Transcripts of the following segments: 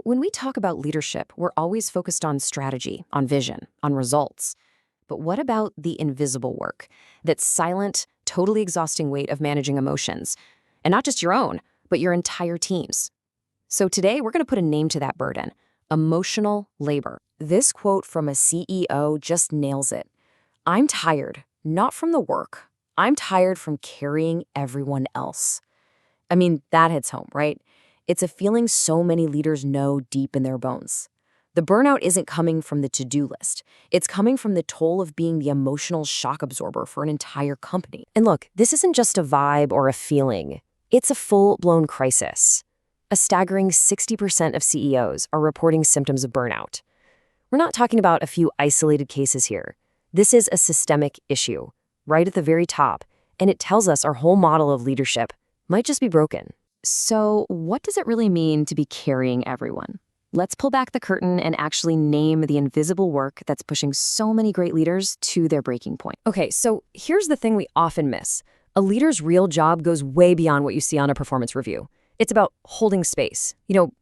When we talk about leadership, we're always focused on strategy, on vision, on results. But what about the invisible work? That silent, totally exhausting weight of managing emotions. And not just your own, but your entire team's. So today, we're going to put a name to that burden: emotional labor. This quote from a CEO just nails it. "I'm tired, not from the work. I'm tired from carrying everyone else." I mean, that hits home, right? It's a feeling so many leaders know deep in their bones. The burnout isn't coming from the to-do list. It's coming from the toll of being the emotional shock absorber for an entire company. And look, this isn't just a vibe or a feeling. It's a full-blown crisis. A staggering 60% of CEOs are reporting symptoms of burnout. We're not talking about a few isolated cases here. This is a systemic issue, right at the very top, and it tells us our whole model of leadership might just be broken. So, what does it really mean to be carrying everyone? Let's pull back the curtain and actually name the invisible work that's pushing so many great leaders to their breaking point. Okay, so here's the thing we often miss. A leader's real job goes way beyond what you see on a performance review. It's about holding space,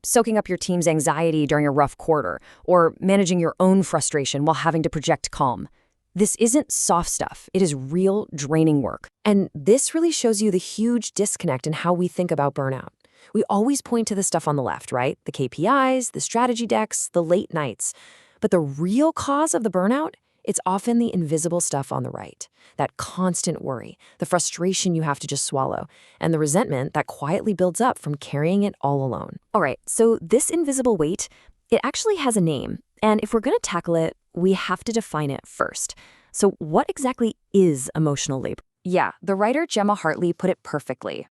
soaking up your team's anxiety during a rough quarter, or managing your own frustration while having to project calm. This isn't soft stuff. It is real, draining work. And this really shows you the huge disconnect in how we think about burnout. We always point to the stuff on the left, right? The KPIs, the strategy decks, the late nights. But the real cause of the burnout, it's often the invisible stuff on the right. That constant worry, the frustration you have to just swallow, and the resentment that quietly builds up from carrying it all alone. All right, so this invisible weight, it actually has a name. And if we're going to tackle it, we have to define it first. So what exactly is emotional labor? Yeah, the writer Gemma Hartley put it perfectly.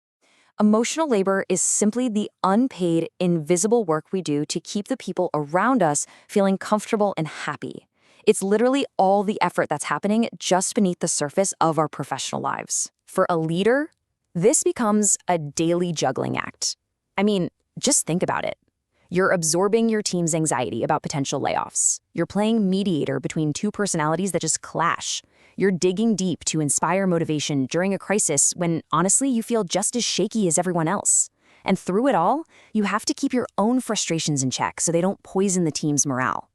Emotional labor is simply the unpaid, invisible work we do to keep the people around us feeling comfortable and happy. It's literally all the effort that's happening just beneath the surface of our professional lives. For a leader, this becomes a daily juggling act. I mean, just think about it. You're absorbing your team's anxiety about potential layoffs. You're playing mediator between two personalities that just clash. You're digging deep to inspire motivation during a crisis when, honestly, you feel just as shaky as everyone else. And through it all, you have to keep your own frustrations in check so they don't poison the team's morale.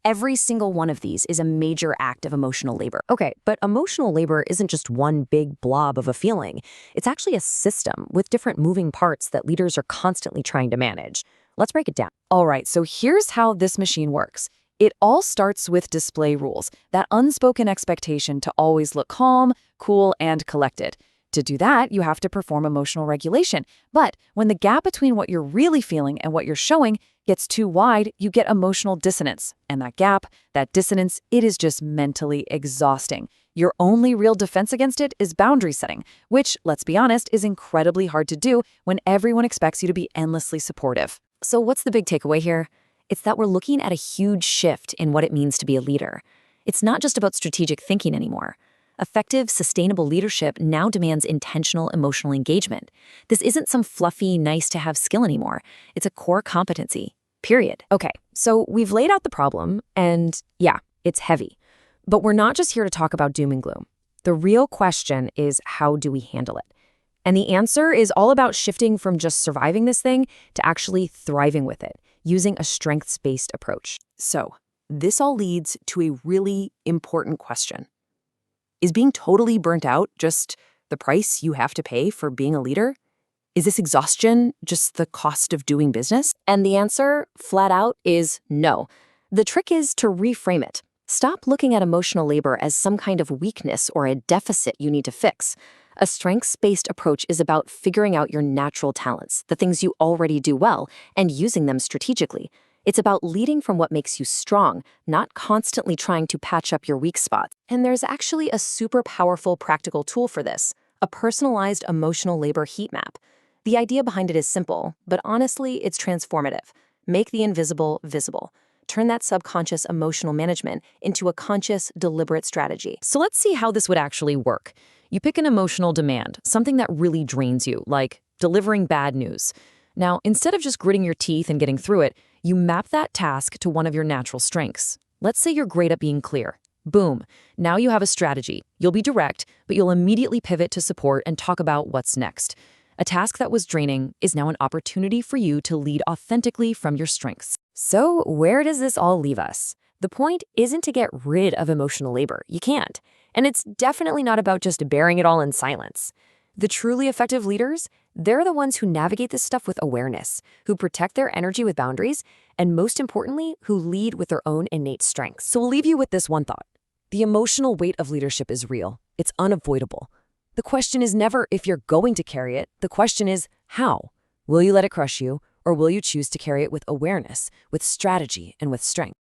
Every single one of these is a major act of emotional labor. Okay, but emotional labor isn't just one big blob of a feeling. It's actually a system with different moving parts that leaders are constantly trying to manage. Let's break it down. All right, so here's how this machine works. It all starts with display rules, that unspoken expectation to always look calm, cool, and collected. To do that, you have to perform emotional regulation. But when the gap between what you're really feeling and what you're showing gets too wide, you get emotional dissonance. And that gap, that dissonance, it is just mentally exhausting. Your only real defense against it is boundary setting, which, let's be honest, is incredibly hard to do when everyone expects you to be endlessly supportive. So what's the big takeaway here? It's that we're looking at a huge shift in what it means to be a leader. It's not just about strategic thinking anymore. Effective, sustainable leadership now demands intentional emotional engagement. This isn't some fluffy, nice-to-have skill anymore. It's a core competency, period. Okay, so we've laid out the problem, and yeah, it's heavy. But we're not just here to talk about doom and gloom. The real question is, how do we handle it? And the answer is all about shifting from just surviving this thing to actually thriving with it, using a strengths-based approach. So, this all leads to a really important question. Is being totally burnt out just the price you have to pay for being a leader? Is this exhaustion just the cost of doing business? And the answer, flat out, is no. The trick is to reframe it. Stop looking at emotional labor as some kind of weakness or a deficit you need to fix. A strengths-based approach is about figuring out your natural talents, the things you already do well, and using them strategically. It's about leading from what makes you strong, not constantly trying to patch up your weak spots. And there's actually a super powerful practical tool for this, a personalized emotional labor heat map. The idea behind it is simple, but honestly, it's transformative. Make the invisible visible. Turn that subconscious emotional management into a conscious, deliberate strategy. So let's see how this would actually work. You pick an emotional demand, something that really drains you, like delivering bad news. Now, instead of just gritting your teeth and getting through it, you map that task to one of your natural strengths. Let's say you're great at being clear. Boom. Now you have a strategy. You'll be direct, but you'll immediately pivot to support and talk about what's next. A task that was draining is now an opportunity for you to lead authentically from your strengths. So, where does this all leave us? The point isn't to get rid of emotional labor. You can't. And it's definitely not about just bearing it all in silence. The truly effective leaders, they're the ones who navigate this stuff with awareness, who protect their energy with boundaries, and most importantly, who lead with their own innate strengths. So we'll leave you with this one thought. The emotional weight of leadership is real. It's unavoidable. The question is never if you're going to carry it. The question is how. Will you let it crush you, or will you choose to carry it with awareness, with strategy, and with strength?